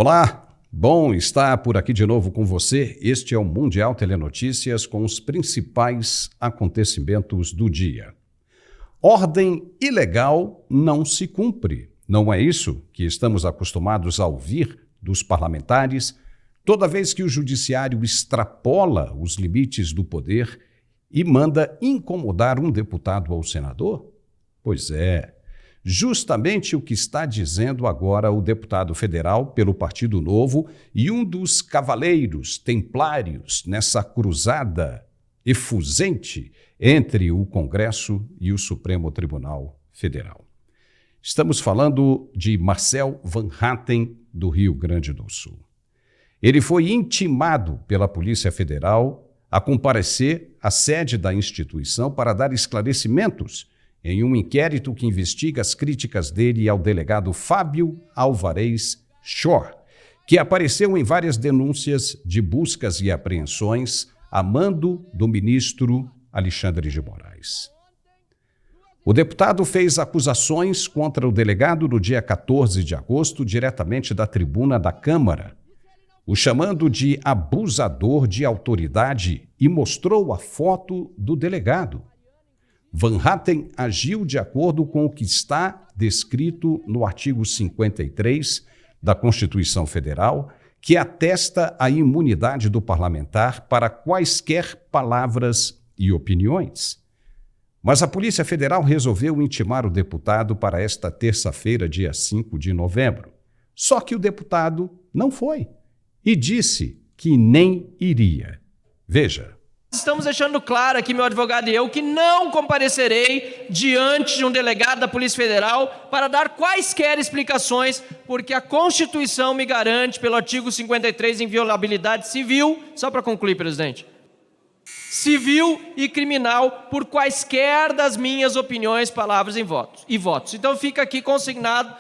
Olá, bom estar por aqui de novo com você. Este é o Mundial Telenotícias com os principais acontecimentos do dia. Ordem ilegal não se cumpre. Não é isso que estamos acostumados a ouvir dos parlamentares toda vez que o judiciário extrapola os limites do poder e manda incomodar um deputado ou senador? Pois é. Justamente o que está dizendo agora o deputado federal pelo Partido Novo e um dos cavaleiros templários nessa cruzada efusente entre o Congresso e o Supremo Tribunal Federal. Estamos falando de Marcel Van Hatten, do Rio Grande do Sul. Ele foi intimado pela Polícia Federal a comparecer à sede da instituição para dar esclarecimentos em um inquérito que investiga as críticas dele ao delegado Fábio Alvarez Shore, que apareceu em várias denúncias de buscas e apreensões a mando do ministro Alexandre de Moraes. O deputado fez acusações contra o delegado no dia 14 de agosto, diretamente da tribuna da Câmara, o chamando de abusador de autoridade e mostrou a foto do delegado. Van Hatten agiu de acordo com o que está descrito no artigo 53 da Constituição Federal, que atesta a imunidade do parlamentar para quaisquer palavras e opiniões. Mas a Polícia Federal resolveu intimar o deputado para esta terça-feira, dia 5 de novembro. Só que o deputado não foi e disse que nem iria. Veja. Estamos deixando claro aqui, meu advogado e eu, que não comparecerei diante de um delegado da Polícia Federal para dar quaisquer explicações, porque a Constituição me garante, pelo artigo 53, inviolabilidade civil, só para concluir, presidente, civil e criminal por quaisquer das minhas opiniões, palavras e votos. Então fica aqui consignado,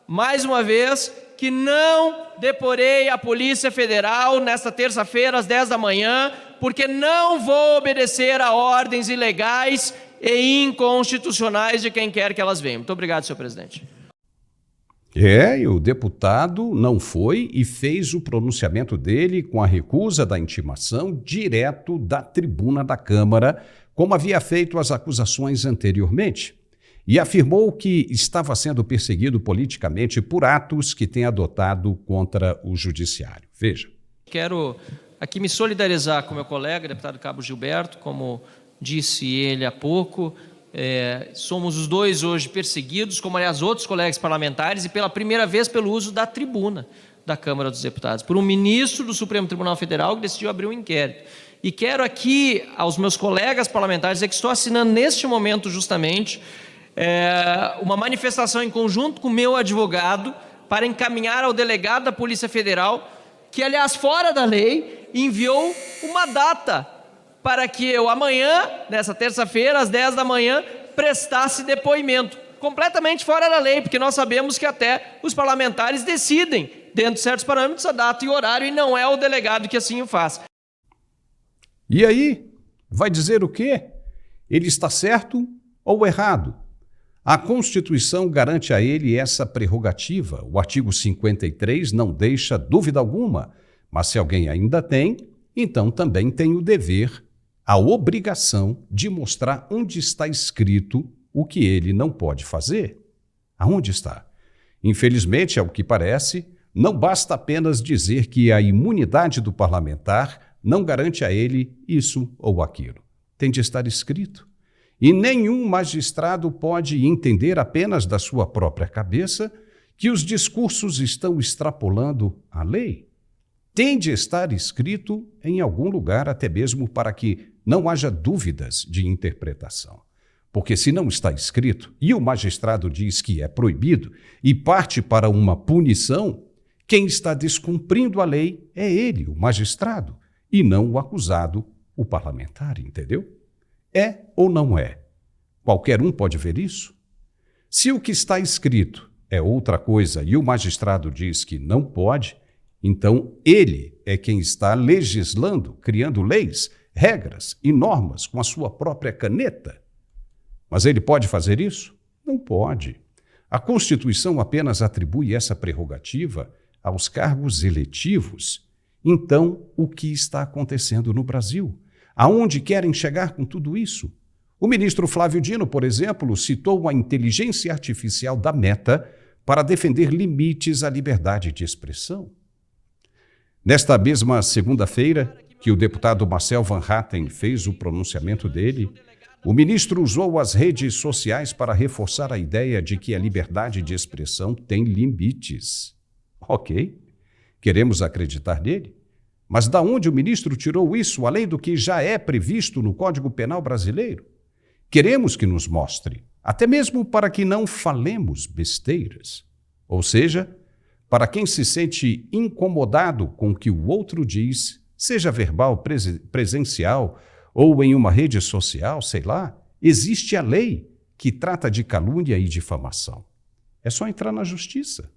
mais uma vez, que não deporei a Polícia Federal nesta terça-feira às 10 da manhã, porque não vou obedecer a ordens ilegais e inconstitucionais de quem quer que elas venham. Muito obrigado, senhor presidente. E o deputado não foi e fez o pronunciamento dele com a recusa da intimação direto da tribuna da Câmara, como havia feito as acusações anteriormente. E afirmou que estava sendo perseguido politicamente por atos que tem adotado contra o judiciário. Veja. Quero aqui me solidarizar com meu colega, deputado Cabo Gilberto, como disse ele há pouco, somos os dois hoje perseguidos, como aliás outros colegas parlamentares, e pela primeira vez pelo uso da tribuna da Câmara dos Deputados, por um ministro do Supremo Tribunal Federal que decidiu abrir um inquérito. E quero aqui aos meus colegas parlamentares dizer que estou assinando neste momento justamente uma manifestação em conjunto com o meu advogado para encaminhar ao delegado da Polícia Federal, que, aliás, fora da lei, enviou uma data para que eu amanhã, nessa terça-feira, às 10 da manhã, prestasse depoimento. Completamente fora da lei, porque nós sabemos que até os parlamentares decidem, dentro de certos parâmetros, a data e horário, e não é o delegado que assim o faz. E aí? Vai dizer o quê? Ele está certo ou errado? A Constituição garante a ele essa prerrogativa. O artigo 53 não deixa dúvida alguma, mas se alguém ainda tem, então também tem o dever, a obrigação de mostrar onde está escrito o que ele não pode fazer. Aonde está? Infelizmente, ao que parece, não basta apenas dizer que a imunidade do parlamentar não garante a ele isso ou aquilo. Tem de estar escrito. E nenhum magistrado pode entender apenas da sua própria cabeça que os discursos estão extrapolando a lei. Tem de estar escrito em algum lugar, até mesmo para que não haja dúvidas de interpretação. Porque se não está escrito e o magistrado diz que é proibido e parte para uma punição, quem está descumprindo a lei é ele, o magistrado, e não o acusado, o parlamentar, entendeu? É ou não é? Qualquer um pode ver isso? Se o que está escrito é outra coisa e o magistrado diz que não pode, então ele é quem está legislando, criando leis, regras e normas com a sua própria caneta. Mas ele pode fazer isso? Não pode. A Constituição apenas atribui essa prerrogativa aos cargos eletivos, então o que está acontecendo no Brasil? Aonde querem chegar com tudo isso? O ministro Flávio Dino, por exemplo, citou a inteligência artificial da Meta para defender limites à liberdade de expressão. Nesta mesma segunda-feira, que o deputado Marcel Van Hatten fez o pronunciamento dele, o ministro usou as redes sociais para reforçar a ideia de que a liberdade de expressão tem limites. Ok, queremos acreditar nele, mas da onde o ministro tirou isso, além do que já é previsto no Código Penal brasileiro? Queremos que nos mostre, até mesmo para que não falemos besteiras. Ou seja, para quem se sente incomodado com o que o outro diz, seja verbal, presencial ou em uma rede social, sei lá, existe a lei que trata de calúnia e difamação. É só entrar na justiça.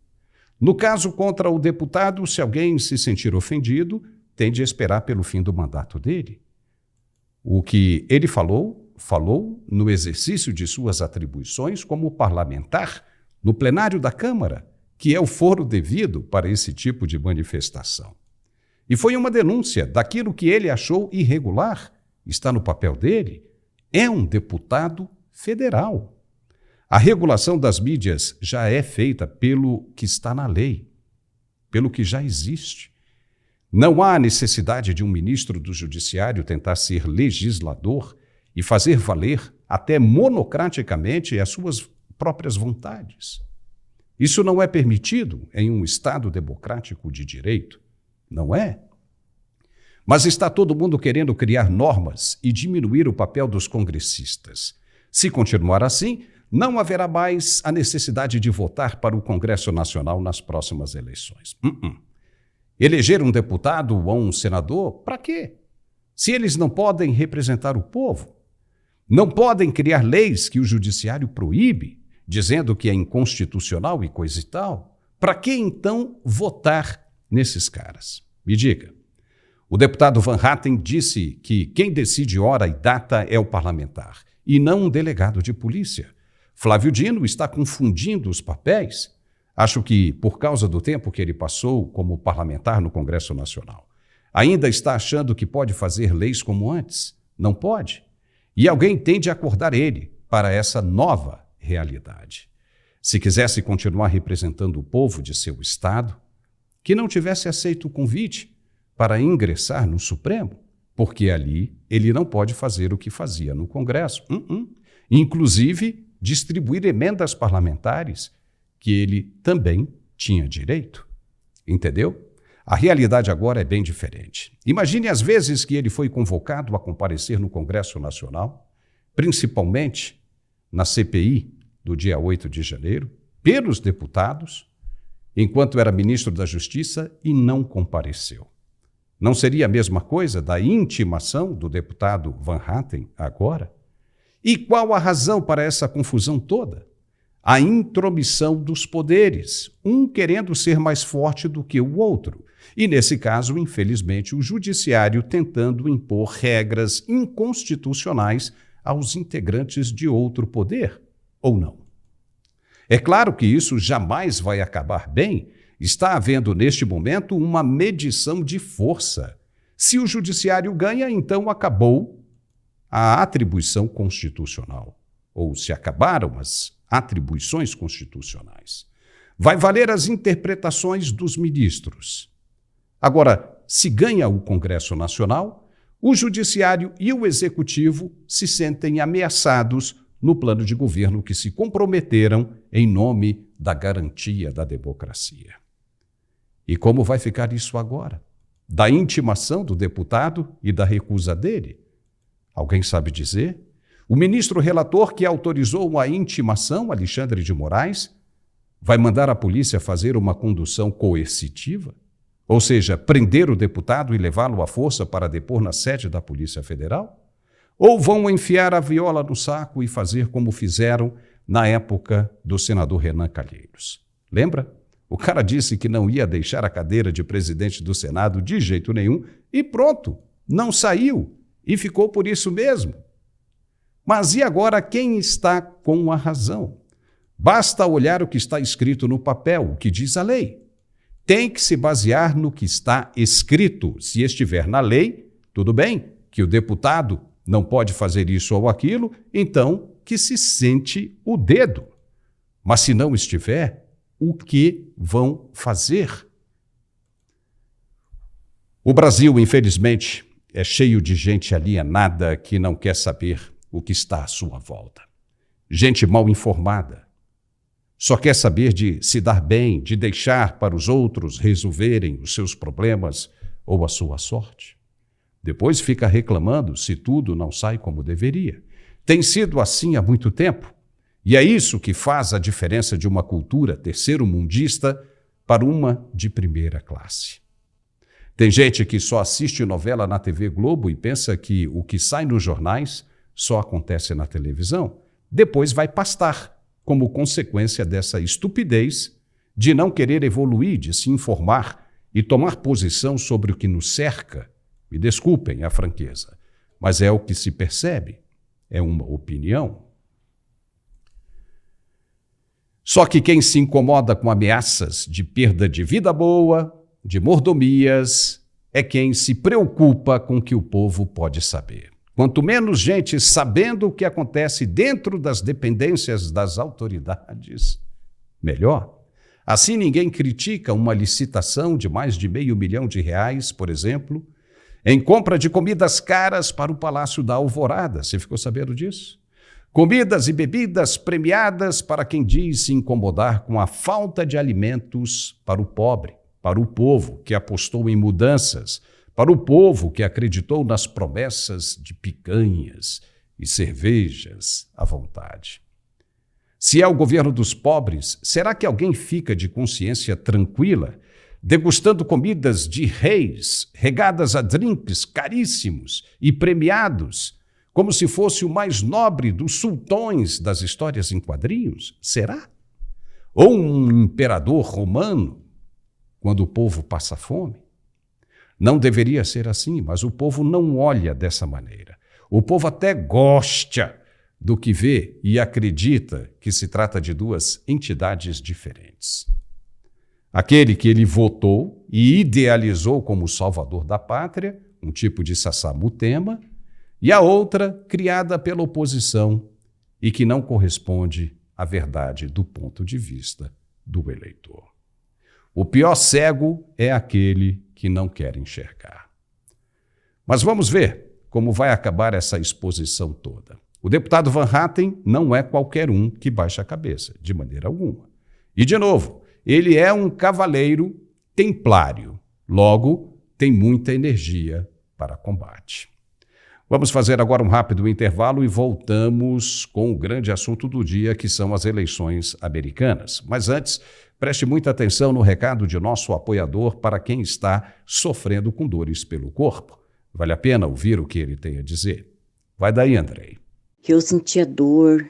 No caso contra o deputado, se alguém se sentir ofendido, tem de esperar pelo fim do mandato dele. O que ele falou no exercício de suas atribuições como parlamentar no plenário da Câmara, que é o foro devido para esse tipo de manifestação. E foi uma denúncia daquilo que ele achou irregular, está no papel dele, é um deputado federal. A regulação das mídias já é feita pelo que está na lei, pelo que já existe. Não há necessidade de um ministro do Judiciário tentar ser legislador e fazer valer até monocraticamente as suas próprias vontades. Isso não é permitido em um Estado democrático de direito, não é? Mas está todo mundo querendo criar normas e diminuir o papel dos congressistas. Se continuar assim, não haverá mais a necessidade de votar para o Congresso Nacional nas próximas eleições. Eleger um deputado ou um senador, para quê? Se eles não podem representar o povo, não podem criar leis que o judiciário proíbe, dizendo que é inconstitucional e coisa e tal, para que então votar nesses caras? Me diga. O deputado Van Hatten disse que quem decide hora e data é o parlamentar, e não um delegado de polícia. Flávio Dino está confundindo os papéis. Acho que, por causa do tempo que ele passou como parlamentar no Congresso Nacional, ainda está achando que pode fazer leis como antes. Não pode. E alguém tem de acordar ele para essa nova realidade. Se quisesse continuar representando o povo de seu estado, que não tivesse aceito o convite para ingressar no Supremo, porque ali ele não pode fazer o que fazia no Congresso. Inclusive, distribuir emendas parlamentares que ele também tinha direito. Entendeu? A realidade agora é bem diferente. Imagine as vezes que ele foi convocado a comparecer no Congresso Nacional, principalmente na CPI do dia 8 de janeiro, pelos deputados, enquanto era ministro da Justiça e não compareceu. Não seria a mesma coisa da intimação do deputado Van Hatten agora? E qual a razão para essa confusão toda? A intromissão dos poderes, um querendo ser mais forte do que o outro. E, nesse caso, infelizmente, o judiciário tentando impor regras inconstitucionais aos integrantes de outro poder, ou não. É claro que isso jamais vai acabar bem. Está havendo, neste momento, uma medição de força. Se o judiciário ganha, então acabou a atribuição constitucional. Ou se acabaram as atribuições constitucionais. Vai valer as interpretações dos ministros. Agora, se ganha o Congresso Nacional, o Judiciário e o Executivo se sentem ameaçados no plano de governo que se comprometeram em nome da garantia da democracia. E como vai ficar isso agora? Da intimação do deputado e da recusa dele? Alguém sabe dizer? O ministro relator que autorizou a intimação, Alexandre de Moraes, vai mandar a polícia fazer uma condução coercitiva? Ou seja, prender o deputado e levá-lo à força para depor na sede da Polícia Federal? Ou vão enfiar a viola no saco e fazer como fizeram na época do senador Renan Calheiros? Lembra? O cara disse que não ia deixar a cadeira de presidente do Senado de jeito nenhum e pronto, não saiu e ficou por isso mesmo. Mas e agora quem está com a razão? Basta olhar o que está escrito no papel, o que diz a lei. tem que se basear no que está escrito. Se estiver na lei, tudo bem, que o deputado não pode fazer isso ou aquilo, então que se sente o dedo. Mas se não estiver, o que vão fazer? O Brasil, infelizmente, é cheio de gente alienada que não quer saber o que está à sua volta. Gente mal informada. Só quer saber de se dar bem, de deixar para os outros resolverem os seus problemas ou a sua sorte. Depois fica reclamando se tudo não sai como deveria. Tem sido assim há muito tempo. E é isso que faz a diferença de uma cultura terceiro-mundista para uma de primeira classe. Tem gente que só assiste novela na TV Globo e pensa que o que sai nos jornais só acontece na televisão. Depois vai pastar, como consequência dessa estupidez de não querer evoluir, de se informar e tomar posição sobre o que nos cerca. Me desculpem a franqueza, mas é o que se percebe. É uma opinião. Só que quem se incomoda com ameaças de perda de vida boa, de mordomias, é quem se preocupa com o que o povo pode saber. Quanto menos gente sabendo o que acontece dentro das dependências das autoridades, melhor. Assim ninguém critica uma licitação de mais de R$500 mil, por exemplo, em compra de comidas caras para o Palácio da Alvorada. Você ficou sabendo disso? Comidas e bebidas premiadas para quem diz se incomodar com a falta de alimentos para o pobre, para o povo que apostou em mudanças, para o povo que acreditou nas promessas de picanhas e cervejas à vontade. Se é o governo dos pobres, será que alguém fica de consciência tranquila, degustando comidas de reis, regadas a drinks caríssimos e premiados, como se fosse o mais nobre dos sultões das histórias em quadrinhos? Será? Ou um imperador romano, quando o povo passa fome? Não deveria ser assim, mas o povo não olha dessa maneira. O povo até gosta do que vê e acredita que se trata de duas entidades diferentes. Aquele que ele votou e idealizou como salvador da pátria, um tipo de Sassamutema, e a outra criada pela oposição e que não corresponde à verdade do ponto de vista do eleitor. O pior cego é aquele que não quer enxergar. Mas vamos ver como vai acabar essa exposição toda. O deputado Van Hatten não é qualquer um que baixa a cabeça, de maneira alguma. E, de novo, ele é um cavaleiro templário, logo tem muita energia para combate. Vamos fazer agora um rápido intervalo e voltamos com o grande assunto do dia, que são as eleições americanas. Mas antes, preste muita atenção no recado de nosso apoiador para quem está sofrendo com dores pelo corpo. Vale a pena ouvir o que ele tem a dizer. Vai daí, Andrei. Eu sentia dor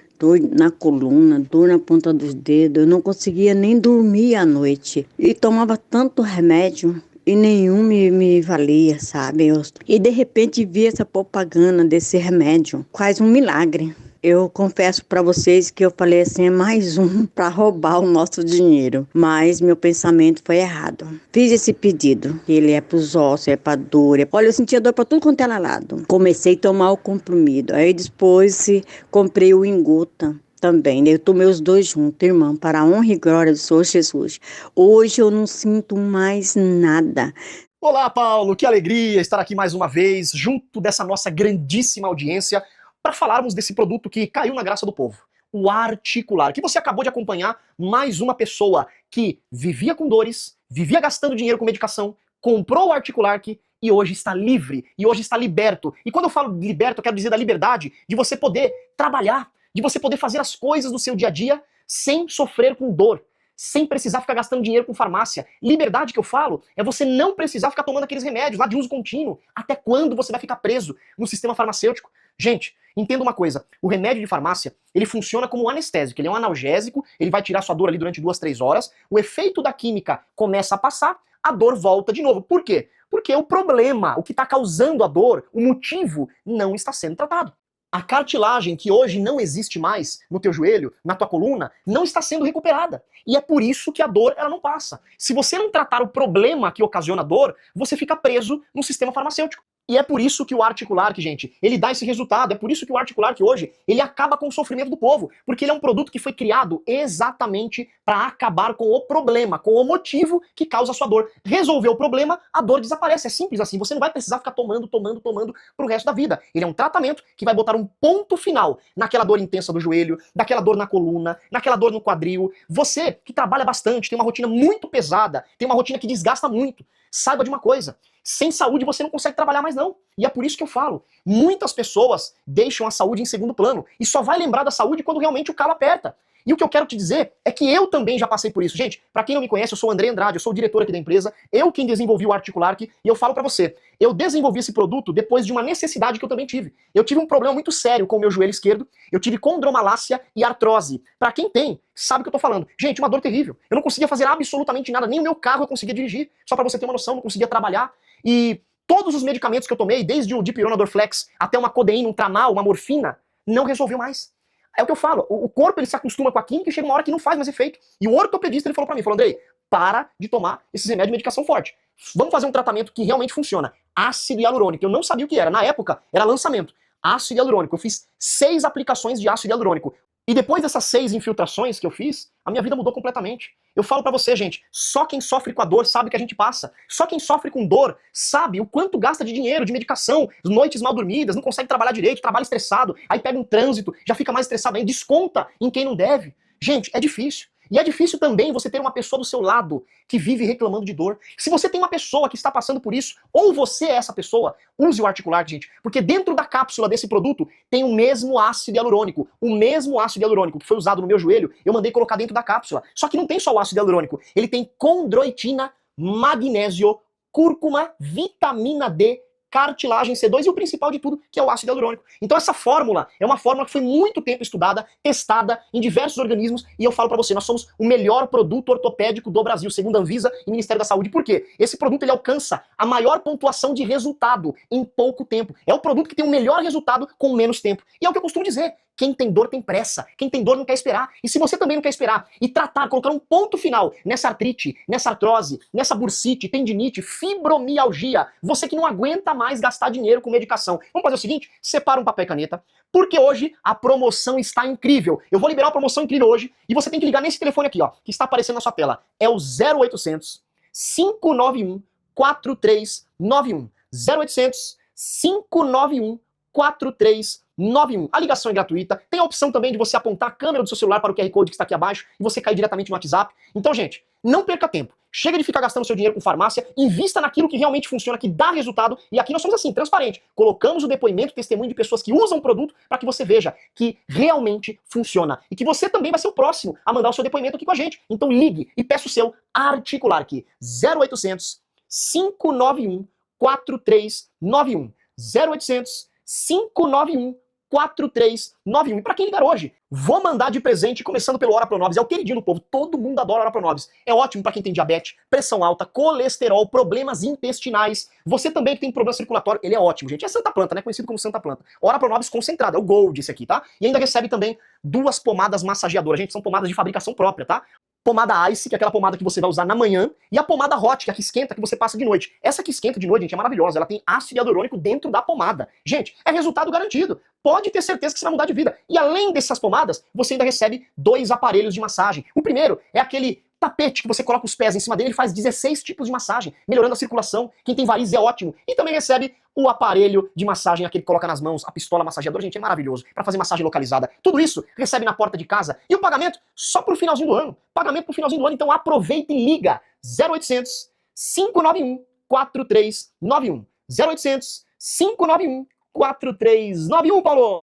na coluna, dor na ponta dos dedos, eu não conseguia nem dormir à noite. E tomava tanto remédio e nenhum me valia, sabe? E de repente vi essa propaganda desse remédio, quase um milagre. Eu confesso para vocês que eu falei assim, é mais um para roubar o nosso dinheiro. Mas meu pensamento foi errado. Fiz esse pedido. Ele é para os ossos, é para dor. Olha, eu sentia dor para tudo quanto era lado. Comecei a tomar o comprimido. Aí depois comprei o Ingota também. Eu tomei os dois juntos, irmã, para a honra e glória do Senhor Jesus. Hoje eu não sinto mais nada. Olá, Paulo, que alegria estar aqui mais uma vez, junto dessa nossa grandíssima audiência, para falarmos desse produto que caiu na graça do povo, o Articular, que você acabou de acompanhar mais uma pessoa que vivia com dores, vivia gastando dinheiro com medicação, comprou o Articular e hoje está livre, e hoje está liberto. E quando eu falo liberto, eu quero dizer da liberdade de você poder trabalhar, de você poder fazer as coisas do seu dia a dia sem sofrer com dor, sem precisar ficar gastando dinheiro com farmácia. Liberdade que eu falo é você não precisar ficar tomando aqueles remédios lá de uso contínuo. Até quando você vai ficar preso no sistema farmacêutico? Gente, entenda uma coisa, o remédio de farmácia, ele funciona como um anestésico, ele é um analgésico, ele vai tirar sua dor ali durante 2, 3 horas, o efeito da química começa a passar, a dor volta de novo. Por quê? Porque o problema, o que está causando a dor, o motivo, não está sendo tratado. A cartilagem que hoje não existe mais no teu joelho, na tua coluna, não está sendo recuperada. E é por isso que a dor ela não passa. Se você não tratar o problema que ocasiona a dor, você fica preso no sistema farmacêutico. E é por isso que o Articular, gente, ele dá esse resultado. É por isso que o Articular hoje, ele acaba com o sofrimento do povo. Porque ele é um produto que foi criado exatamente para acabar com o problema, com o motivo que causa a sua dor. Resolver o problema, a dor desaparece. É simples assim. Você não vai precisar ficar tomando pro resto da vida. Ele é um tratamento que vai botar um ponto final naquela dor intensa do joelho, naquela dor na coluna, naquela dor no quadril. Você que trabalha bastante, tem uma rotina muito pesada, tem uma rotina que desgasta muito, saiba de uma coisa. Sem saúde você não consegue trabalhar mais não. E é por isso que eu falo, muitas pessoas deixam a saúde em segundo plano e só vai lembrar da saúde quando realmente o calo aperta. E o que eu quero te dizer é que eu também já passei por isso. Gente, pra quem não me conhece, eu sou o André Andrade, eu sou o diretor aqui da empresa, eu quem desenvolvi o Articular e eu falo pra você, eu desenvolvi esse produto depois de uma necessidade que eu também tive. Eu tive um problema muito sério com o meu joelho esquerdo, eu tive condromalácia e artrose. Pra quem tem, sabe o que eu tô falando. Gente, uma dor terrível. Eu não conseguia fazer absolutamente nada, nem o meu carro eu conseguia dirigir. Só pra você ter uma noção, não conseguia trabalhar. E todos os medicamentos que eu tomei, desde o Dipirona Dorflex até uma codeína, um tramal, uma morfina, não resolveu mais. É o que eu falo, o corpo ele se acostuma com a química e chega uma hora que não faz mais efeito. E o ortopedista ele falou pra mim, Andrei, para de tomar esses remédios de medicação forte. Vamos fazer um tratamento que realmente funciona. Ácido hialurônico, eu não sabia o que era, na época era lançamento. Ácido hialurônico, eu fiz 6 aplicações de ácido hialurônico. E depois dessas 6 infiltrações que eu fiz, a minha vida mudou completamente. Eu falo pra você, gente, só quem sofre com a dor sabe o que a gente passa. Só quem sofre com dor sabe o quanto gasta de dinheiro, de medicação, noites mal dormidas, não consegue trabalhar direito, trabalha estressado, aí pega um trânsito, já fica mais estressado, aí desconta em quem não deve. Gente, é difícil. E é difícil também você ter uma pessoa do seu lado que vive reclamando de dor. Se você tem uma pessoa que está passando por isso, ou você é essa pessoa, use o Articular, gente. Porque dentro da cápsula desse produto tem o mesmo ácido hialurônico. O mesmo ácido hialurônico que foi usado no meu joelho, eu mandei colocar dentro da cápsula. Só que não tem só o ácido hialurônico. Ele tem condroitina, magnésio, cúrcuma, vitamina D, cartilagem C2 e o principal de tudo, que é o ácido hialurônico. Então essa fórmula é uma fórmula que foi muito tempo estudada, testada em diversos organismos e eu falo pra você, nós somos o melhor produto ortopédico do Brasil, segundo a Anvisa e Ministério da Saúde. Por quê? Esse produto ele alcança a maior pontuação de resultado em pouco tempo. É o produto que tem o melhor resultado com menos tempo. E é o que eu costumo dizer, quem tem dor tem pressa, quem tem dor não quer esperar. E se você também não quer esperar e tratar, colocar um ponto final nessa artrite, nessa artrose, nessa bursite, tendinite, fibromialgia, você que não aguenta mais gastar dinheiro com medicação, vamos fazer o seguinte, separa um papel e caneta, porque hoje a promoção está incrível. Eu vou liberar uma promoção incrível hoje e você tem que ligar nesse telefone aqui, ó, que está aparecendo na sua tela. É o 0800 591 4391. 0800 591 4391. A ligação é gratuita. Tem a opção também de você apontar a câmera do seu celular para o QR Code que está aqui abaixo e você cair diretamente no WhatsApp. Então, gente, não perca tempo. Chega de ficar gastando seu dinheiro com farmácia, invista naquilo que realmente funciona, que dá resultado. E aqui nós somos assim, transparente. Colocamos o depoimento, testemunho de pessoas que usam o produto para que você veja que realmente funciona. E que você também vai ser o próximo a mandar o seu depoimento aqui com a gente. Então ligue e peça o seu Articular aqui. 0800 591 4391. 0800 591 4391. E pra quem ligar hoje, vou mandar de presente, começando pelo Ora Pronobis. É o queridinho do povo, todo mundo adora Ora Pronobis. É ótimo pra quem tem diabetes, pressão alta, colesterol, problemas intestinais. Você também que tem problema circulatório, ele é ótimo, gente. É Santa Planta, né? Conhecido como Santa Planta. Ora Pronobis concentrado, é o Gold esse aqui, tá? E ainda recebe também 2 pomadas massageadoras. Gente, são pomadas de fabricação própria, tá? Pomada Ice, que é aquela pomada que você vai usar na manhã, e a pomada Hot, que é a que esquenta, que você passa de noite. Essa que esquenta de noite, gente, é maravilhosa. Ela tem ácido hialurônico dentro da pomada. Gente, é resultado garantido. Pode ter certeza que você vai mudar de vida. E além dessas pomadas, você ainda recebe 2 aparelhos de massagem. O primeiro é aquele tapete que você coloca os pés em cima dele, ele faz 16 tipos de massagem, melhorando a circulação. Quem tem varizes é ótimo. E também recebe o aparelho de massagem, aquele que coloca nas mãos, a pistola massageadora, gente, é maravilhoso, para fazer massagem localizada. Tudo isso recebe na porta de casa. E o pagamento só pro finalzinho do ano. Pagamento pro finalzinho do ano, então aproveita e liga. 0800 591 4391. 0800 591 4391, Paulo!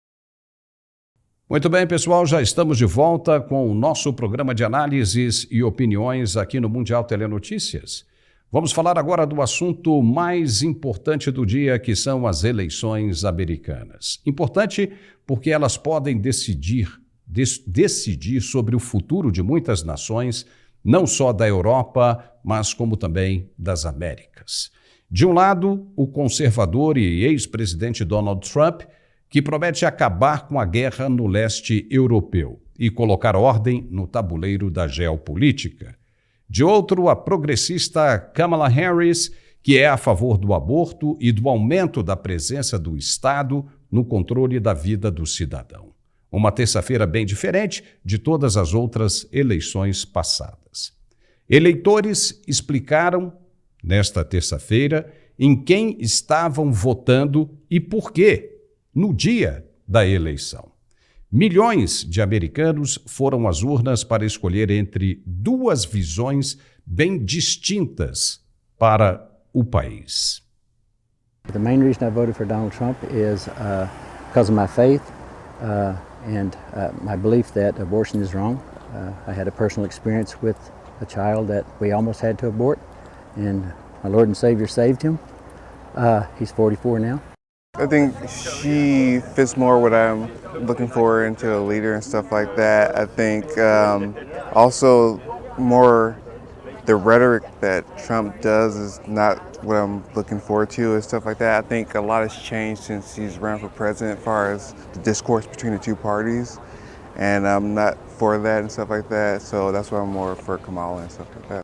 Muito bem, pessoal, já estamos de volta com o nosso programa de análises e opiniões aqui no Mundial Telenotícias. Vamos falar agora do assunto mais importante do dia, que são as eleições americanas. Importante porque elas podem decidir sobre o futuro de muitas nações, não só da Europa, mas como também das Américas. De um lado, o conservador e ex-presidente Donald Trump, que promete acabar com a guerra no leste europeu e colocar ordem no tabuleiro da geopolítica. De outro, a progressista Kamala Harris, que é a favor do aborto e do aumento da presença do Estado no controle da vida do cidadão. Uma terça-feira bem diferente de todas as outras eleições passadas. Eleitores explicaram, nesta terça-feira, em quem estavam votando e por quê, no dia da eleição. Milhões de americanos foram às urnas para escolher entre duas visões bem distintas para o país. The main reason I voted for Donald Trump is because of my faith and my belief that abortion is wrong. I had a personal experience with a child that we almost had to abort, and my Lord and Savior saved him. He's 44 now. I think she fits more what I'm looking for into a leader and stuff like that. I think also more the rhetoric that Trump does is not what I'm looking forward to and stuff like that. I think a lot has changed since he's run for president as far as the discourse between the two parties. And I'm not for that and stuff like that. So that's why I'm more for Kamala and stuff like that.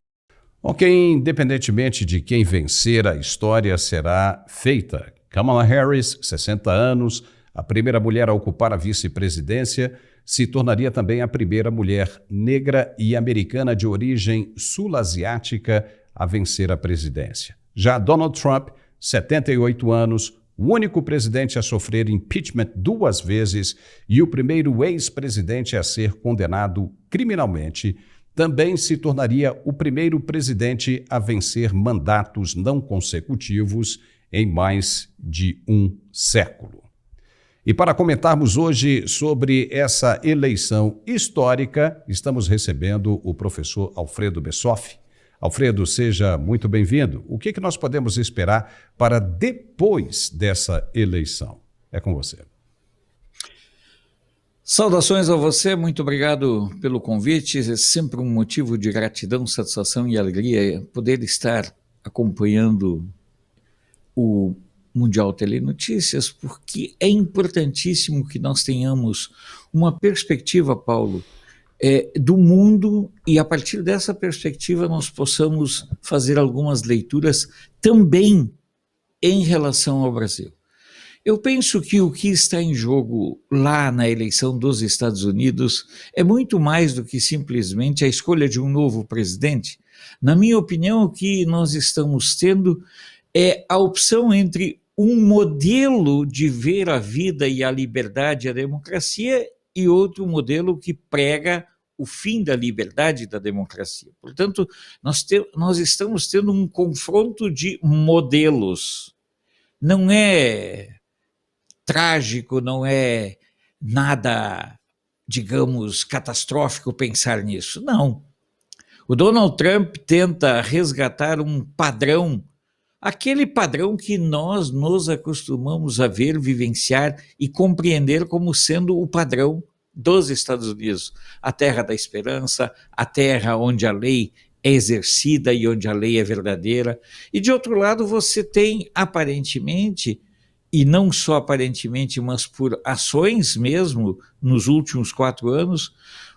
Ok, independentemente de quem vencer, a história será feita. Kamala Harris, 60 anos, a primeira mulher a ocupar a vice-presidência, se tornaria também a primeira mulher negra e americana de origem sul-asiática a vencer a presidência. Já Donald Trump, 78 anos, o único presidente a sofrer impeachment 2 vezes e o primeiro ex-presidente a ser condenado criminalmente, também se tornaria o primeiro presidente a vencer mandatos não consecutivos em mais de um século. E para comentarmos hoje sobre essa eleição histórica, estamos recebendo o professor Alfredo Bessoff. Alfredo, seja muito bem-vindo. O que nós podemos esperar para depois dessa eleição? É com você. Saudações a você, muito obrigado pelo convite. É sempre um motivo de gratidão, satisfação e alegria poder estar acompanhando o Mundial Telenotícias, porque é importantíssimo que nós tenhamos uma perspectiva, Paulo, do mundo, e a partir dessa perspectiva nós possamos fazer algumas leituras também em relação ao Brasil. Eu penso que o que está em jogo lá na eleição dos Estados Unidos é muito mais do que simplesmente a escolha de um novo presidente. Na minha opinião, o que nós estamos tendo é a opção entre um modelo de ver a vida e a liberdade e a democracia e outro modelo que prega o fim da liberdade e da democracia. Portanto, nós estamos tendo um confronto de modelos. Não é trágico, não é nada, digamos, catastrófico pensar nisso. Não. O Donald Trump tenta resgatar um padrão, aquele padrão que nós nos acostumamos a ver, vivenciar e compreender como sendo o padrão dos Estados Unidos. A terra da esperança, a terra onde a lei é exercida e onde a lei é verdadeira. E de outro lado você tem aparentemente, e não só aparentemente, mas por ações mesmo, nos últimos 4 anos,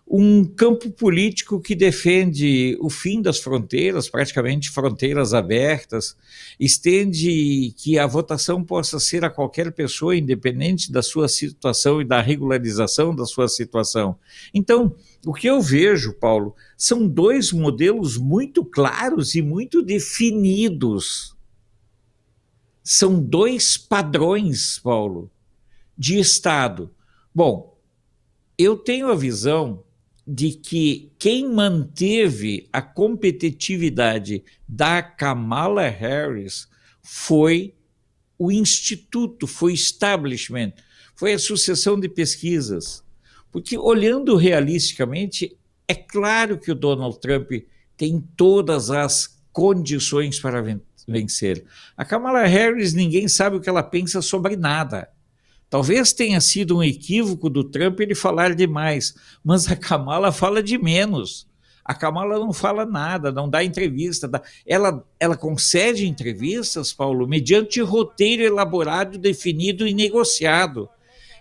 um campo político que defende o fim das fronteiras, praticamente fronteiras abertas, estende que a votação possa ser a qualquer pessoa, independente da sua situação e da regularização da sua situação. Então, o que eu vejo, Paulo, são 2 modelos muito claros e muito definidos. São 2 padrões, Paulo, de Estado. Bom, eu tenho a visão de que quem manteve a competitividade da Kamala Harris foi o instituto, foi o establishment, foi a sucessão de pesquisas. Porque olhando realisticamente, é claro que o Donald Trump tem todas as condições para vencer. A Kamala Harris, ninguém sabe o que ela pensa sobre nada. Talvez tenha sido um equívoco do Trump ele falar demais, mas a Kamala fala de menos. A Kamala não fala nada, não dá entrevista. Ela concede entrevistas, Paulo, mediante roteiro elaborado, definido e negociado.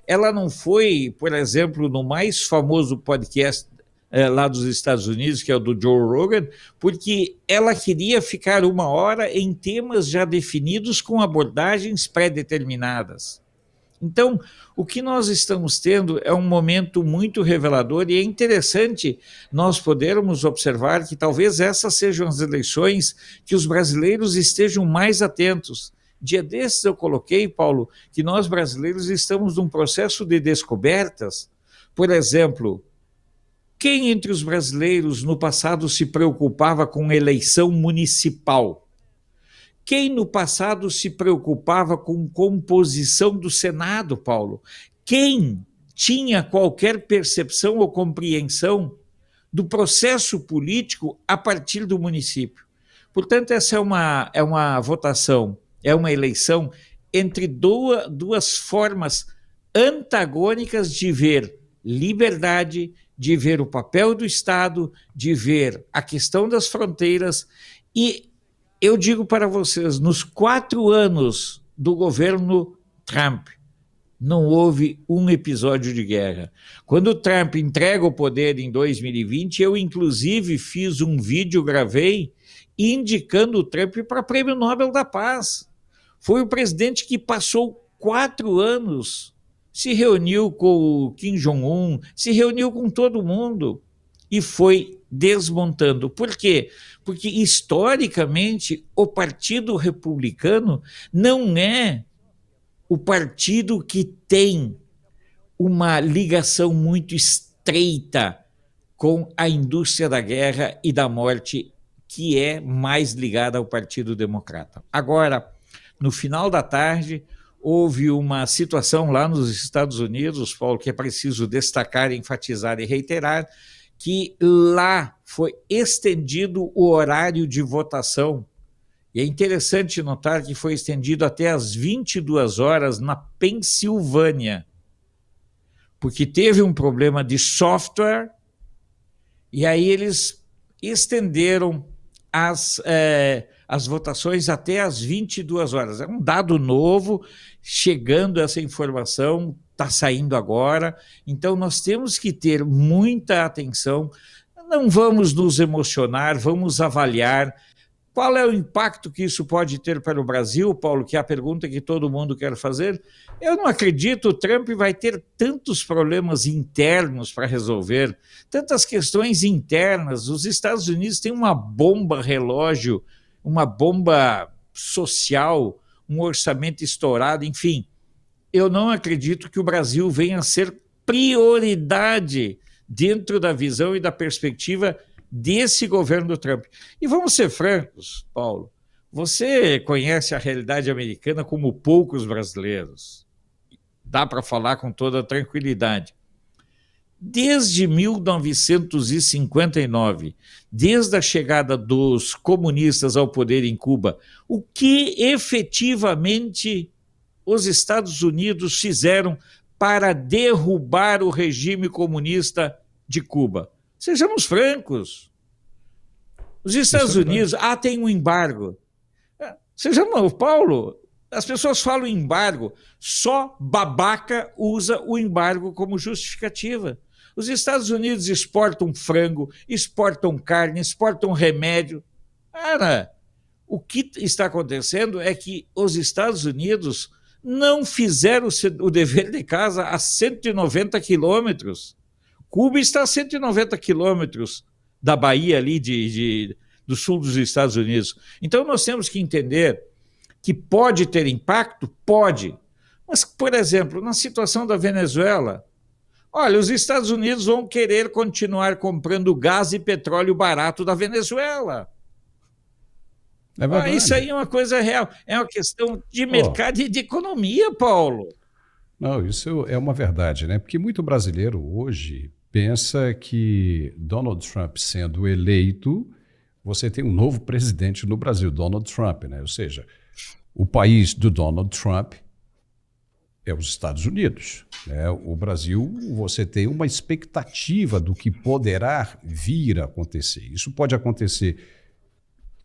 ela não foi, por exemplo, no mais famoso podcast lá dos Estados Unidos, que é o do Joe Rogan, porque ela queria ficar 1 hora em temas já definidos com abordagens pré-determinadas. Então, o que nós estamos tendo é um momento muito revelador e é interessante nós podermos observar que talvez essas sejam as eleições que os brasileiros estejam mais atentos. Dia desses eu coloquei, Paulo, que nós brasileiros estamos num processo de descobertas. Por exemplo, quem entre os brasileiros no passado se preocupava com eleição municipal? Quem no passado se preocupava com composição do Senado, Paulo? Quem tinha qualquer percepção ou compreensão do processo político a partir do município? Portanto, essa é uma votação, é uma eleição entre duas formas antagônicas de ver liberdade, de ver o papel do Estado, de ver a questão das fronteiras. E eu digo para vocês, nos 4 anos do governo Trump, não houve um episódio de guerra. Quando o Trump entrega o poder em 2020, eu inclusive fiz um vídeo, gravei, indicando o Trump para o Prêmio Nobel da Paz. Foi o presidente que passou 4 anos, se reuniu com o Kim Jong-un, se reuniu com todo mundo e foi desmontando. Por quê? Porque, historicamente, o Partido Republicano não é o partido que tem uma ligação muito estreita com a indústria da guerra e da morte, que é mais ligada ao Partido Democrata. Agora, no final da tarde, houve uma situação lá nos Estados Unidos, Paulo, que é preciso destacar, enfatizar e reiterar, que lá foi estendido o horário de votação. E é interessante notar que foi estendido até às 22 horas na Pensilvânia, porque teve um problema de software, e aí eles estenderam as votações até às 22 horas. É um dado novo, chegando essa informação, está saindo agora, então nós temos que ter muita atenção, não vamos nos emocionar, vamos avaliar qual é o impacto que isso pode ter para o Brasil, Paulo, que é a pergunta que todo mundo quer fazer. Eu não acredito, o Trump vai ter tantos problemas internos para resolver, tantas questões internas. Os Estados Unidos têm uma bomba relógio, uma bomba social, um orçamento estourado, enfim. Eu não acredito que o Brasil venha a ser prioridade dentro da visão e da perspectiva desse governo do Trump. E vamos ser francos, Paulo, você conhece a realidade americana como poucos brasileiros. Dá para falar com toda tranquilidade. Desde 1959, desde a chegada dos comunistas ao poder em Cuba, o que efetivamente os Estados Unidos fizeram para derrubar o regime comunista de Cuba? Sejamos francos. Os Estados Unidos, tem um embargo. Sejamos, Paulo, as pessoas falam embargo, só babaca usa o embargo como justificativa. Os Estados Unidos exportam frango, exportam carne, exportam remédio. Cara, o que está acontecendo é que os Estados Unidos não fizeram o dever de casa a 190 quilômetros. Cuba está a 190 quilômetros da Bahia ali do sul dos Estados Unidos. Então nós temos que entender que pode ter impacto? Pode. Mas, por exemplo, na situação da Venezuela, olha, os Estados Unidos vão querer continuar comprando gás e petróleo barato da Venezuela. Isso aí é uma coisa real. É uma questão de mercado e de economia, Paulo. Não, isso é uma verdade, né? Porque muito brasileiro hoje pensa que Donald Trump sendo eleito, você tem um novo presidente no Brasil, Donald Trump, né? Ou seja, o país do Donald Trump é os Estados Unidos, né? O Brasil, você tem uma expectativa do que poderá vir a acontecer. Isso pode acontecer,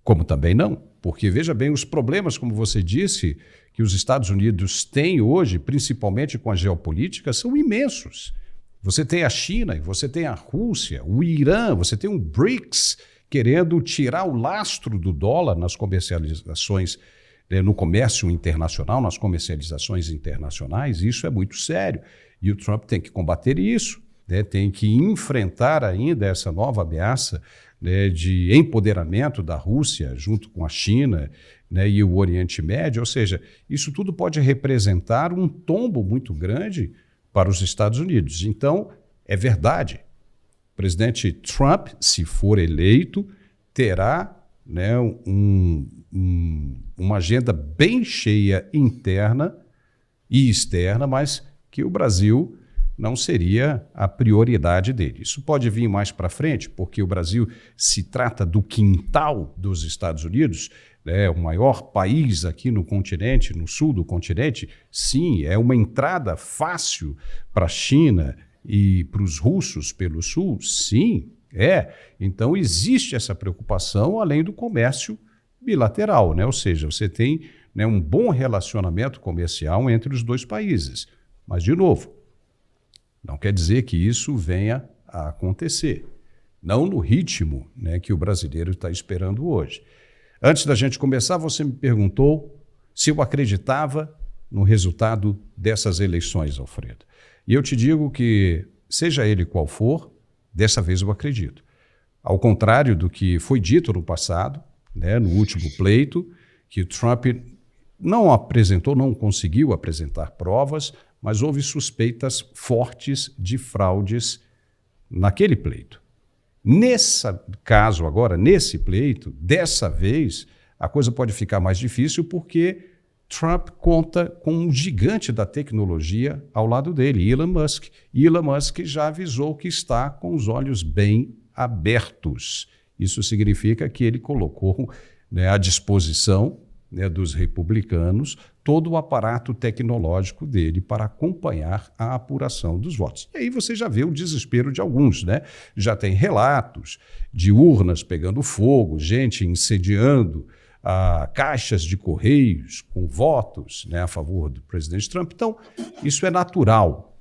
como também não. porque veja bem, os problemas, como você disse, que os Estados Unidos têm hoje, principalmente com a geopolítica, são imensos. Você tem a China, você tem a Rússia, o Irã, você tem o BRICS querendo tirar o lastro do dólar nas comercializações, no comércio internacional, nas comercializações internacionais. Isso é muito sério. E o Trump tem que combater isso, tem que enfrentar ainda essa nova ameaça de empoderamento da Rússia junto com a China, e o Oriente Médio. Ou seja, isso tudo pode representar um tombo muito grande para os Estados Unidos. Então, é verdade, o presidente Trump, se for eleito, terá uma agenda bem cheia interna e externa, mas que o Brasil não seria a prioridade dele. Isso pode vir mais para frente, porque o Brasil se trata do quintal dos Estados Unidos, o maior país aqui no continente, no sul do continente. Sim, é uma entrada fácil para a China e para os russos pelo sul. Sim, é. Então existe essa preocupação, além do comércio bilateral, ou seja, você tem um bom relacionamento comercial entre os dois países. Mas, de novo, não quer dizer que isso venha a acontecer. Não no ritmo que o brasileiro está esperando hoje. Antes da gente começar, você me perguntou se eu acreditava no resultado dessas eleições, Alfredo. E eu te digo que, seja ele qual for, dessa vez eu acredito. Ao contrário do que foi dito no passado, no último pleito, que o Trump não conseguiu apresentar provas, mas houve suspeitas fortes de fraudes naquele pleito. Nesse caso agora, nesse pleito, dessa vez, a coisa pode ficar mais difícil porque Trump conta com um gigante da tecnologia ao lado dele, Elon Musk. E Elon Musk já avisou que está com os olhos bem abertos. Isso significa que ele colocou à disposição dos republicanos todo o aparato tecnológico dele para acompanhar a apuração dos votos. E aí você já vê o desespero de alguns, Já tem relatos de urnas pegando fogo, gente incendiando caixas de correios com votos a favor do presidente Trump. Então, isso é natural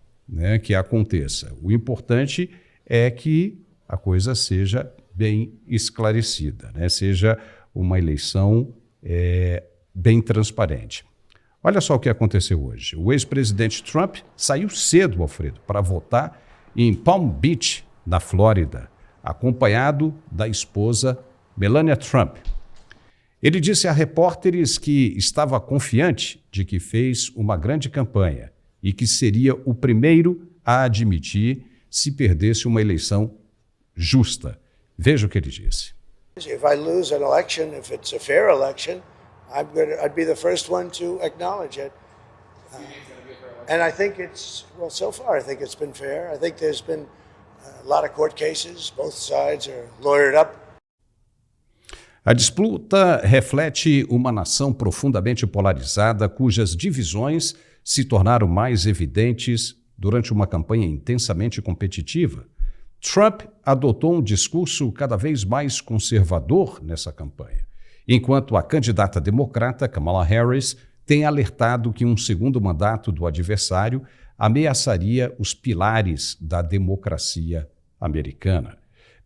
que aconteça. O importante é que a coisa seja bem esclarecida, seja uma eleição bem transparente. Olha só o que aconteceu hoje. O ex-presidente Trump saiu cedo, Alfredo, para votar em Palm Beach, na Flórida, acompanhado da esposa Melania Trump. Ele disse a repórteres que estava confiante de que fez uma grande campanha e que seria o primeiro a admitir se perdesse uma eleição justa. Veja o que ele disse. If I lose an election, if it's a fair election, I'd be the first one to acknowledge it. And I think so far, I think it's been fair. I think there's been a lot of court cases. Both sides are lawyered up. A disputa reflete uma nação profundamente polarizada, cujas divisões se tornaram mais evidentes durante uma campanha intensamente competitiva. Trump adotou um discurso cada vez mais conservador nessa campanha, enquanto a candidata democrata, Kamala Harris, tem alertado que um segundo mandato do adversário ameaçaria os pilares da democracia americana.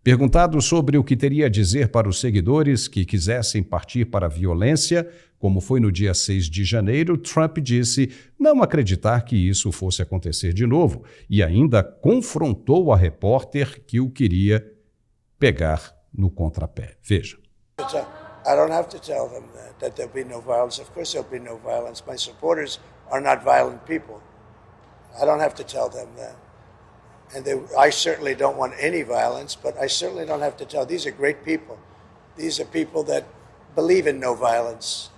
Perguntado sobre o que teria a dizer para os seguidores que quisessem partir para a violência, como foi no dia 6 de janeiro, Trump disse não acreditar que isso fosse acontecer de novo e ainda confrontou a repórter que o queria pegar no contrapé. Veja. I don't have to tell them that there'll be no violence. Of course there'll be no violence. My supporters are not violent people. I don't have to tell them that. And I certainly don't want any violence, but I certainly don't have to tell. These are great people. These are people that believe in no violence.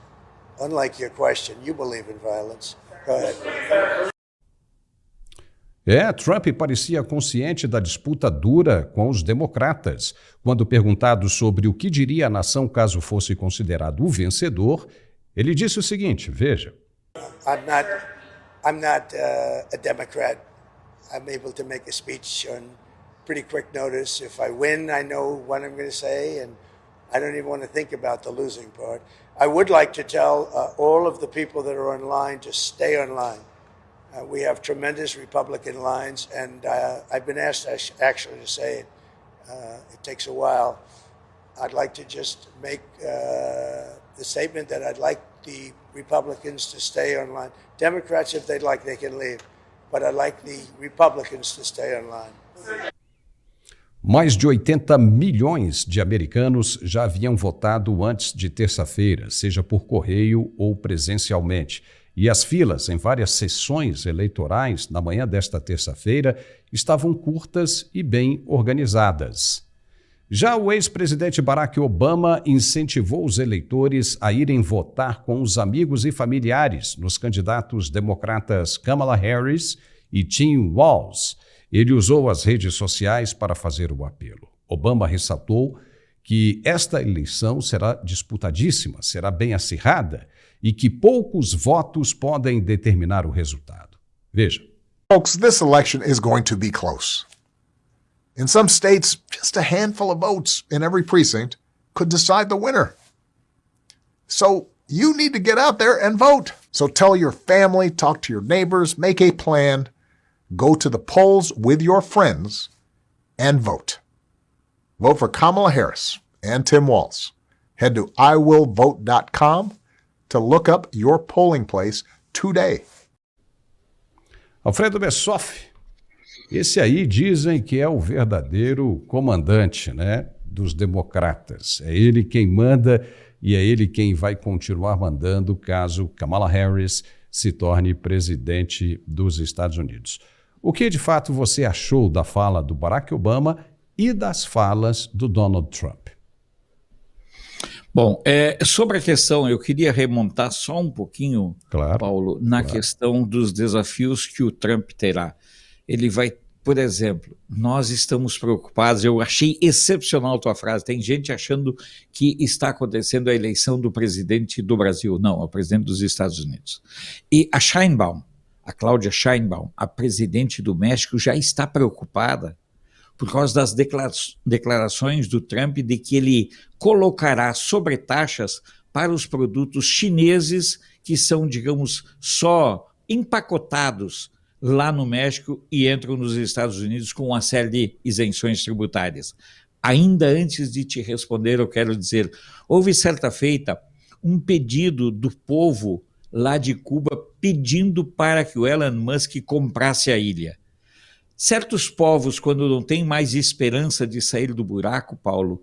Unlike your question, you believe in violence. Go ahead. Trump parecia consciente da disputa dura com os democratas. Quando perguntado sobre o que diria a nação caso fosse considerado o vencedor, ele disse o seguinte, veja. I'm not a Democrat. I'm able to make a speech on pretty quick notice. If I win, I know what I'm going to say, and I don't even want to think about the losing part. I would like to tell all of the people that are online to stay online. We have tremendous Republican lines, and I've been asked actually to say it. It takes a while. I'd like to just make the statement that I'd like the Republicans to stay online. Democrats, if they'd like, they can leave. But I'd like the Republicans to stay online. Mais de 80 milhões de americanos já haviam votado antes de terça-feira, seja por correio ou presencialmente. E as filas em várias sessões eleitorais na manhã desta terça-feira estavam curtas e bem organizadas. Já o ex-presidente Barack Obama incentivou os eleitores a irem votar com os amigos e familiares nos candidatos democratas Kamala Harris e Tim Walz. Ele usou as redes sociais para fazer o apelo. Obama ressaltou que esta eleição será disputadíssima, será bem acirrada e que poucos votos podem determinar o resultado. Veja. Folks, this election is going to be close. In some states, just a handful of votes in every precinct could decide the winner. So you need to get out there and vote. So tell your family, talk to your neighbors, make a plan, go to the polls with your friends, and vote. Vote for Kamala Harris and Tim Walz. Head to iwillvote.com to look up your polling place today. Alfredo Bessoff, esse aí dizem que é o verdadeiro comandante, né, dos democratas. É ele quem manda e é ele quem vai continuar mandando caso Kamala Harris se torne presidente dos Estados Unidos. O que de fato você achou da fala do Barack Obama e das falas do Donald Trump? Bom, sobre a questão, eu queria remontar só um pouquinho, Claro, Paulo, na questão dos desafios que o Trump terá. Ele vai, por exemplo, nós estamos preocupados, eu achei excepcional a tua frase, tem gente achando que está acontecendo a eleição do presidente do Brasil. Não, é o presidente dos Estados Unidos. E a Sheinbaum, a Cláudia Sheinbaum, a presidente do México, já está preocupada por causa das declarações do Trump de que ele colocará sobretaxas para os produtos chineses que são, digamos, só empacotados lá no México e entram nos Estados Unidos com uma série de isenções tributárias. Ainda antes de te responder, eu quero dizer, houve certa feita um pedido do povo lá de Cuba pedindo para que o Elon Musk comprasse a ilha. Certos povos, quando não têm mais esperança de sair do buraco, Paulo,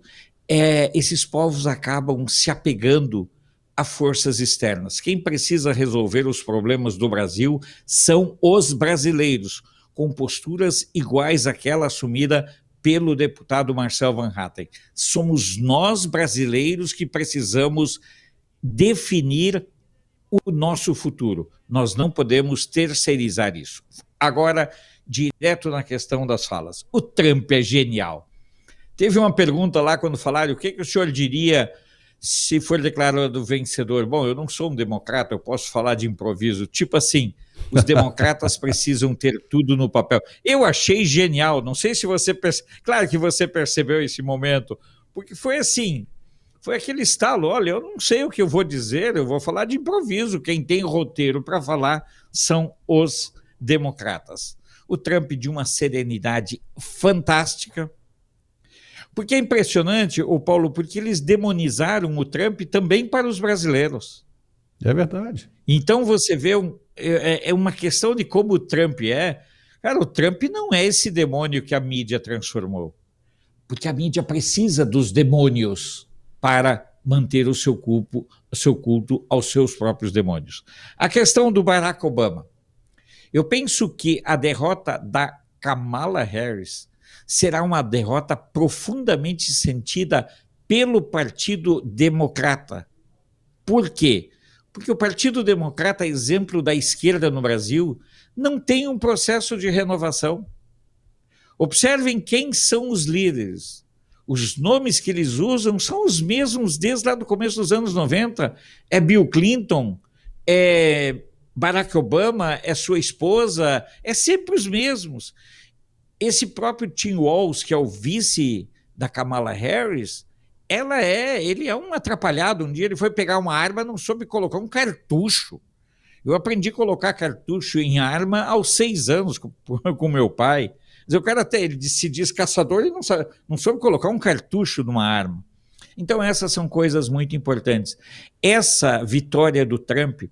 esses povos acabam se apegando a forças externas. Quem precisa resolver os problemas do Brasil são os brasileiros, com posturas iguais àquela assumida pelo deputado Marcel Van Hatten. Somos nós, brasileiros, que precisamos definir o nosso futuro. Nós não podemos terceirizar isso. Agora, direto na questão das falas. O Trump é genial. Teve uma pergunta lá quando falaram o que o senhor diria se for declarado vencedor. Bom, eu não sou um democrata, eu posso falar de improviso. Tipo assim, os democratas precisam ter tudo no papel. Eu achei genial, não sei se você... Claro que você percebeu esse momento, porque foi assim, foi aquele estalo, olha, eu não sei o que eu vou dizer, eu vou falar de improviso. Quem tem roteiro para falar são os democratas. O Trump de uma serenidade fantástica, porque é impressionante, Paulo, porque eles demonizaram o Trump também para os brasileiros. É verdade. Então você vê, é uma questão de como o Trump é. Cara, o Trump não é esse demônio que a mídia transformou, porque a mídia precisa dos demônios para manter o seu culto aos seus próprios demônios. A questão do Barack Obama. Eu penso que a derrota da Kamala Harris será uma derrota profundamente sentida pelo Partido Democrata. Por quê? Porque o Partido Democrata, exemplo da esquerda no Brasil, não tem um processo de renovação. Observem quem são os líderes. Os nomes que eles usam são os mesmos desde lá do começo dos anos 90. É Bill Clinton, é Barack Obama, é sua esposa, é sempre os mesmos. Esse próprio Tim Walz, que é o vice da Kamala Harris, ele é um atrapalhado. Um dia ele foi pegar uma arma, não soube colocar um cartucho. Eu aprendi a colocar cartucho em arma aos 6 anos com meu pai. O cara até ele se diz caçador e não soube colocar um cartucho numa arma. Então essas são coisas muito importantes. Essa vitória do Trump,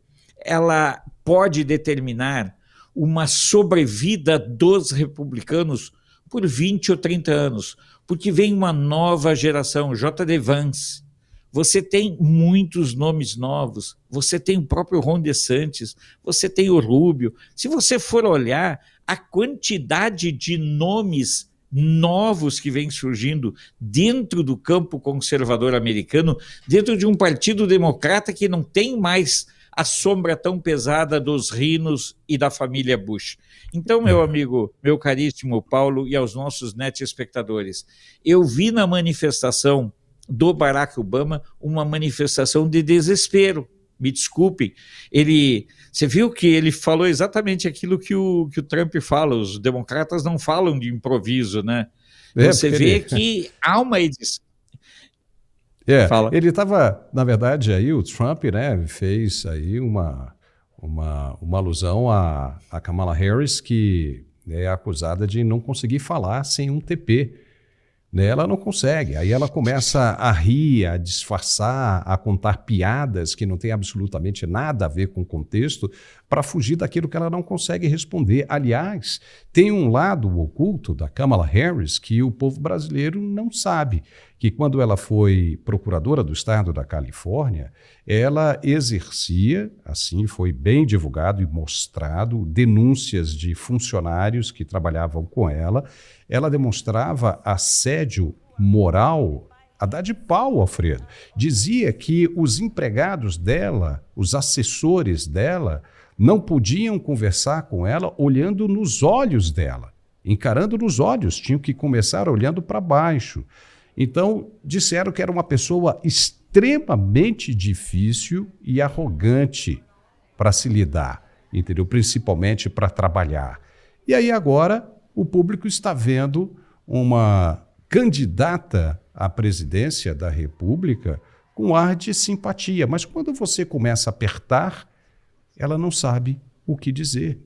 ela pode determinar uma sobrevida dos republicanos por 20 ou 30 anos, porque vem uma nova geração, J.D. Vance. Você tem muitos nomes novos, você tem o próprio Ron DeSantis, você tem o Rubio. Se você for olhar a quantidade de nomes novos que vem surgindo dentro do campo conservador americano, dentro de um partido democrata que não tem mais a sombra tão pesada dos Rhinos e da família Bush. Então, meu amigo, meu caríssimo Paulo, e aos nossos espectadores, eu vi na manifestação do Barack Obama uma manifestação de desespero. Me desculpem, você viu que ele falou exatamente aquilo que o Trump fala, os democratas não falam de improviso, né? Você vê que há uma edição. Ele estava, na verdade, aí o Trump, né, fez aí uma alusão a Kamala Harris, que é acusada de não conseguir falar sem um TP. Ela não consegue, aí ela começa a rir, a disfarçar, a contar piadas que não tem absolutamente nada a ver com o contexto para fugir daquilo que ela não consegue responder. Aliás, tem um lado oculto da Kamala Harris que o povo brasileiro não sabe, que quando ela foi procuradora do estado da Califórnia, ela exercia, assim foi bem divulgado e mostrado, denúncias de funcionários que trabalhavam com ela. Ela demonstrava assédio moral a dar de pau, Alfredo. Dizia que os empregados dela, os assessores dela, não podiam conversar com ela olhando nos olhos dela, encarando nos olhos, tinham que começar olhando para baixo. Então, disseram que era uma pessoa extremamente difícil e arrogante para se lidar, entendeu? Principalmente para trabalhar. E aí agora o público está vendo uma candidata à presidência da República com ar de simpatia, mas quando você começa a apertar, ela não sabe o que dizer,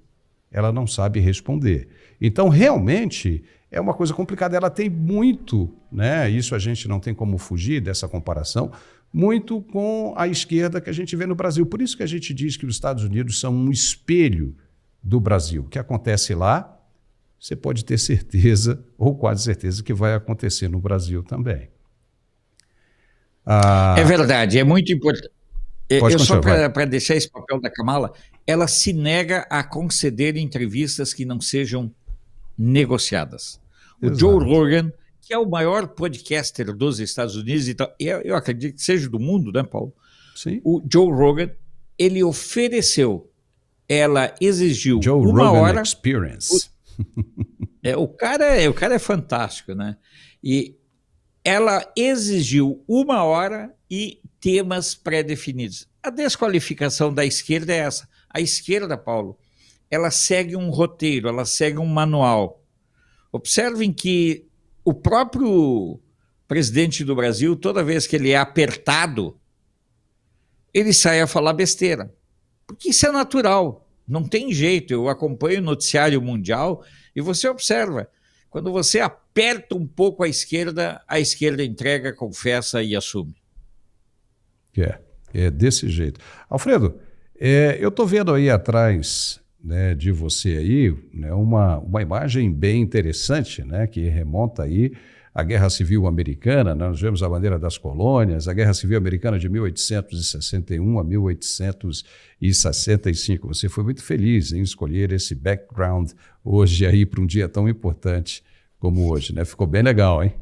ela não sabe responder. Então, realmente, é uma coisa complicada. Ela tem muito, né? Isso a gente não tem como fugir dessa comparação, muito com a esquerda que a gente vê no Brasil. Por isso que a gente diz que os Estados Unidos são um espelho do Brasil. O que acontece lá, você pode ter certeza, ou quase certeza, que vai acontecer no Brasil também. É verdade, é muito importante. Só para deixar esse papel da Kamala, ela se nega a conceder entrevistas que não sejam negociadas. O Joe Rogan, que é o maior podcaster dos Estados Unidos, eu acredito que seja do mundo, né, Paulo? Sim. O Joe Rogan, ele ofereceu, ela exigiu Joe uma Rogan hora... Experience. O cara é fantástico, né? E ela exigiu 1 hora e temas pré-definidos. A desqualificação da esquerda é essa. A esquerda, Paulo, ela segue um roteiro, ela segue um manual. Observem que o próprio presidente do Brasil, toda vez que ele é apertado, ele sai a falar besteira. Porque isso é natural, não tem jeito. Eu acompanho o noticiário mundial e você observa, quando você aperta um pouco a esquerda entrega, confessa e assume. É desse jeito. Alfredo, eu estou vendo aí atrás, né, de você aí, né, uma imagem bem interessante, né, que remonta aí à Guerra Civil Americana. Nós vemos a bandeira das colônias, a Guerra Civil Americana de 1861 a 1865. Você foi muito feliz em escolher esse background hoje aí para um dia tão importante como hoje, né? Ficou bem legal, hein?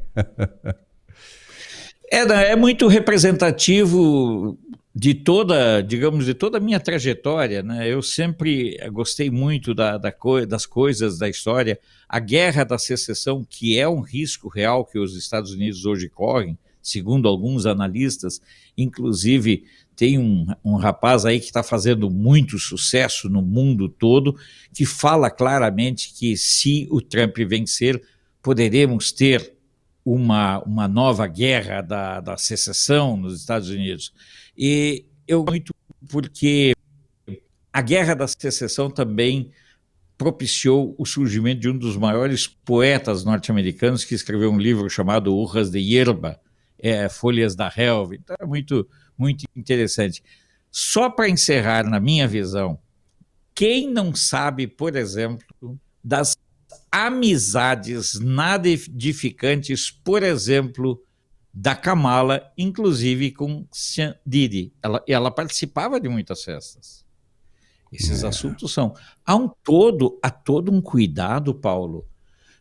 É muito representativo de toda, digamos, de toda a minha trajetória, né? Eu sempre gostei muito das coisas da história. A Guerra da Secessão, que é um risco real que os Estados Unidos hoje correm, segundo alguns analistas, inclusive tem um rapaz aí que está fazendo muito sucesso no mundo todo, que fala claramente que se o Trump vencer, poderemos ter uma nova guerra da secessão nos Estados Unidos. E eu muito porque a guerra da secessão também propiciou o surgimento de um dos maiores poetas norte-americanos, que escreveu um livro chamado Hojas de Hierba, Folhas da Relva. Então é muito, muito interessante. Só para encerrar, na minha visão, quem não sabe, por exemplo, das amizades nada edificantes, por exemplo, da Kamala, inclusive com Sean Diddy. Ela participava de muitas festas. Esses assuntos são... Há todo um cuidado, Paulo,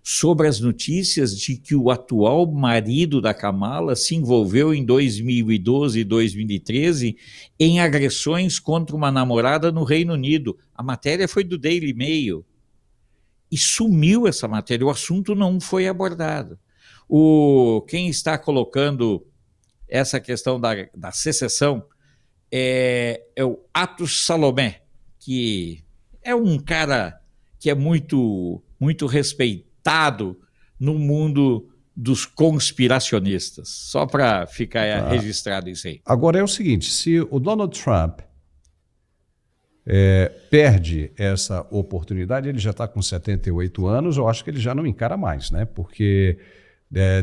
sobre as notícias de que o atual marido da Kamala se envolveu em 2012 e 2013 em agressões contra uma namorada no Reino Unido. A matéria foi do Daily Mail. E sumiu essa matéria, o assunto não foi abordado. Quem está colocando essa questão da secessão é o Atos Salomé, que é um cara que é muito, muito respeitado no mundo dos conspiracionistas. Só para ficar registrado isso aí. Agora é o seguinte, se o Donald Trump perde essa oportunidade, ele já está com 78 anos, eu acho que ele já não encara mais, né? Porque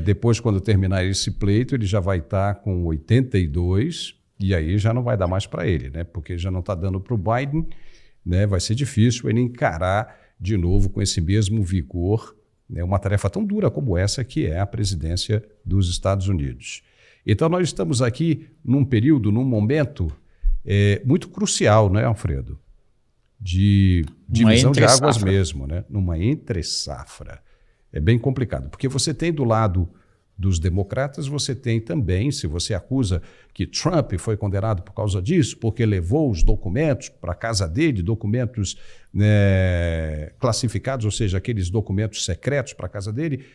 depois, quando terminar esse pleito, ele já vai estar com 82 e aí já não vai dar mais para ele, né? Porque já não está dando para o Biden, né? Vai ser difícil ele encarar de novo com esse mesmo vigor, né? Uma tarefa tão dura como essa que é a presidência dos Estados Unidos. Então nós estamos aqui num período, num momento muito crucial, né, Alfredo? De divisão de águas mesmo, né? Numa entre-safra. É bem complicado, porque você tem do lado dos democratas, você tem também, se você acusa que Trump foi condenado por causa disso, porque levou os documentos para a casa dele, documentos classificados, ou seja, aqueles documentos secretos para a casa dele,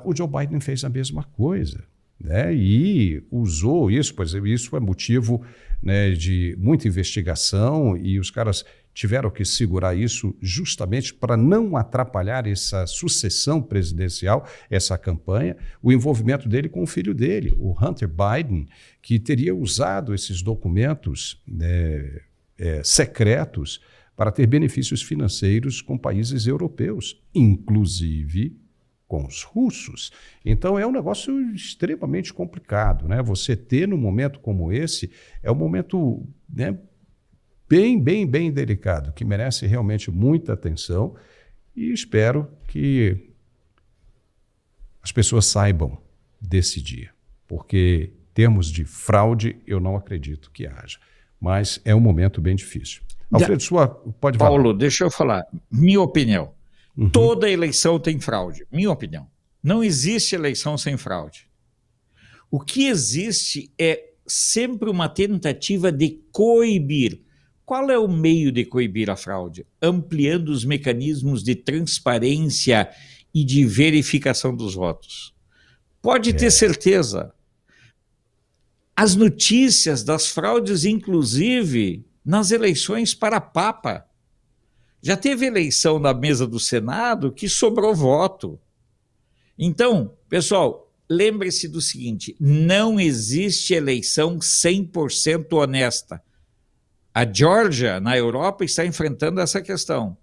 o Joe Biden fez a mesma coisa, né? E usou isso, pois isso é motivo, né, de muita investigação e os caras tiveram que segurar isso justamente para não atrapalhar essa sucessão presidencial, essa campanha, o envolvimento dele com o filho dele, o Hunter Biden, que teria usado esses documentos secretos para ter benefícios financeiros com países europeus, inclusive com os russos. Então é um negócio extremamente complicado, né? Você ter num momento como esse é um momento, né, bem delicado, que merece realmente muita atenção e espero que as pessoas saibam desse dia, porque termos de fraude eu não acredito que haja, mas é um momento bem difícil. Alfredo, pode falar. Paulo, deixa eu falar, minha opinião. Toda eleição tem fraude, minha opinião. Não existe eleição sem fraude. O que existe é sempre uma tentativa de coibir. Qual é o meio de coibir a fraude? Ampliando os mecanismos de transparência e de verificação dos votos. Pode ter certeza. As notícias das fraudes, inclusive, nas eleições para Papa. Já teve eleição na mesa do Senado que sobrou voto. Então, pessoal, lembre-se do seguinte, não existe eleição 100% honesta. A Geórgia, na Europa, está enfrentando essa questão.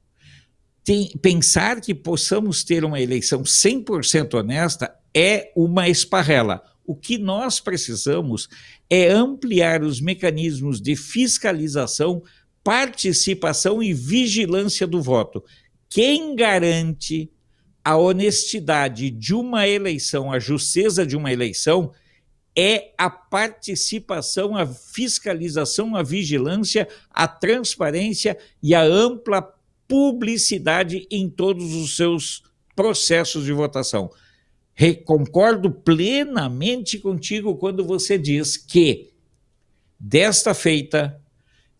Pensar que possamos ter uma eleição 100% honesta é uma esparrela. O que nós precisamos é ampliar os mecanismos de fiscalização, participação e vigilância do voto. Quem garante a honestidade de uma eleição, a justeza de uma eleição, é a participação, a fiscalização, a vigilância, a transparência e a ampla publicidade em todos os seus processos de votação. Concordo plenamente contigo quando você diz que, desta feita,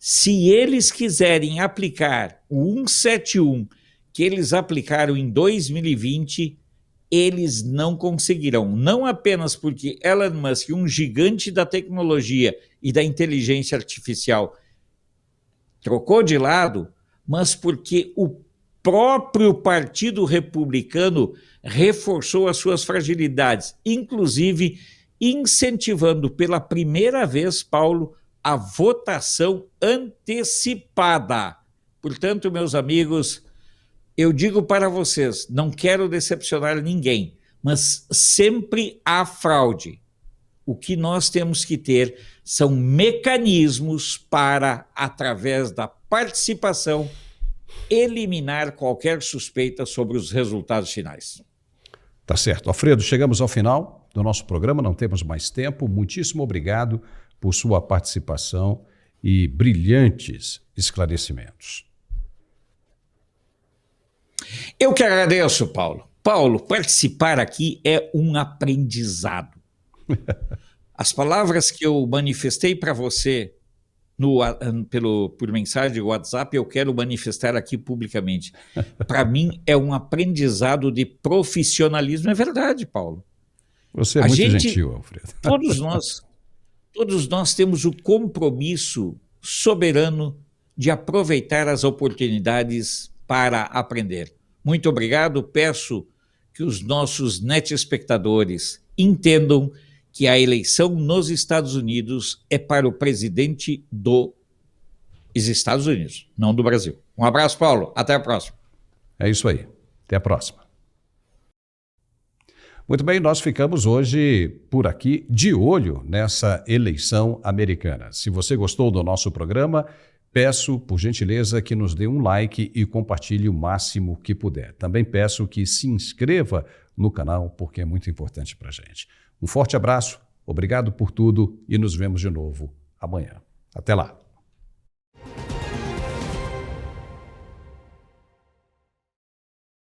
se eles quiserem aplicar o 171 que eles aplicaram em 2020, eles não conseguirão. Não apenas porque Elon Musk, um gigante da tecnologia e da inteligência artificial, trocou de lado, mas porque o próprio Partido Republicano reforçou as suas fragilidades, inclusive incentivando pela primeira vez, Paulo, a votação antecipada. Portanto, meus amigos, eu digo para vocês, não quero decepcionar ninguém, mas sempre há fraude. O que nós temos que ter são mecanismos para, através da participação, eliminar qualquer suspeita sobre os resultados finais. Tá certo. Alfredo, chegamos ao final do nosso programa, não temos mais tempo. Muitíssimo obrigado por sua participação e brilhantes esclarecimentos. Eu que agradeço, Paulo. Paulo, participar aqui é um aprendizado. As palavras que eu manifestei para você por mensagem de WhatsApp, eu quero manifestar aqui publicamente. Para mim, é um aprendizado de profissionalismo. É verdade, Paulo. Você é muito gentil, Alfredo. Todos nós temos o compromisso soberano de aproveitar as oportunidades para aprender. Muito obrigado. Peço que os nossos netespectadores entendam que a eleição nos Estados Unidos é para o presidente dos Estados Unidos, não do Brasil. Um abraço, Paulo. Até a próxima. É isso aí. Até a próxima. Muito bem, nós ficamos hoje por aqui de olho nessa eleição americana. Se você gostou do nosso programa, peço, por gentileza, que nos dê um like e compartilhe o máximo que puder. Também peço que se inscreva no canal, porque é muito importante para a gente. Um forte abraço, obrigado por tudo e nos vemos de novo amanhã. Até lá!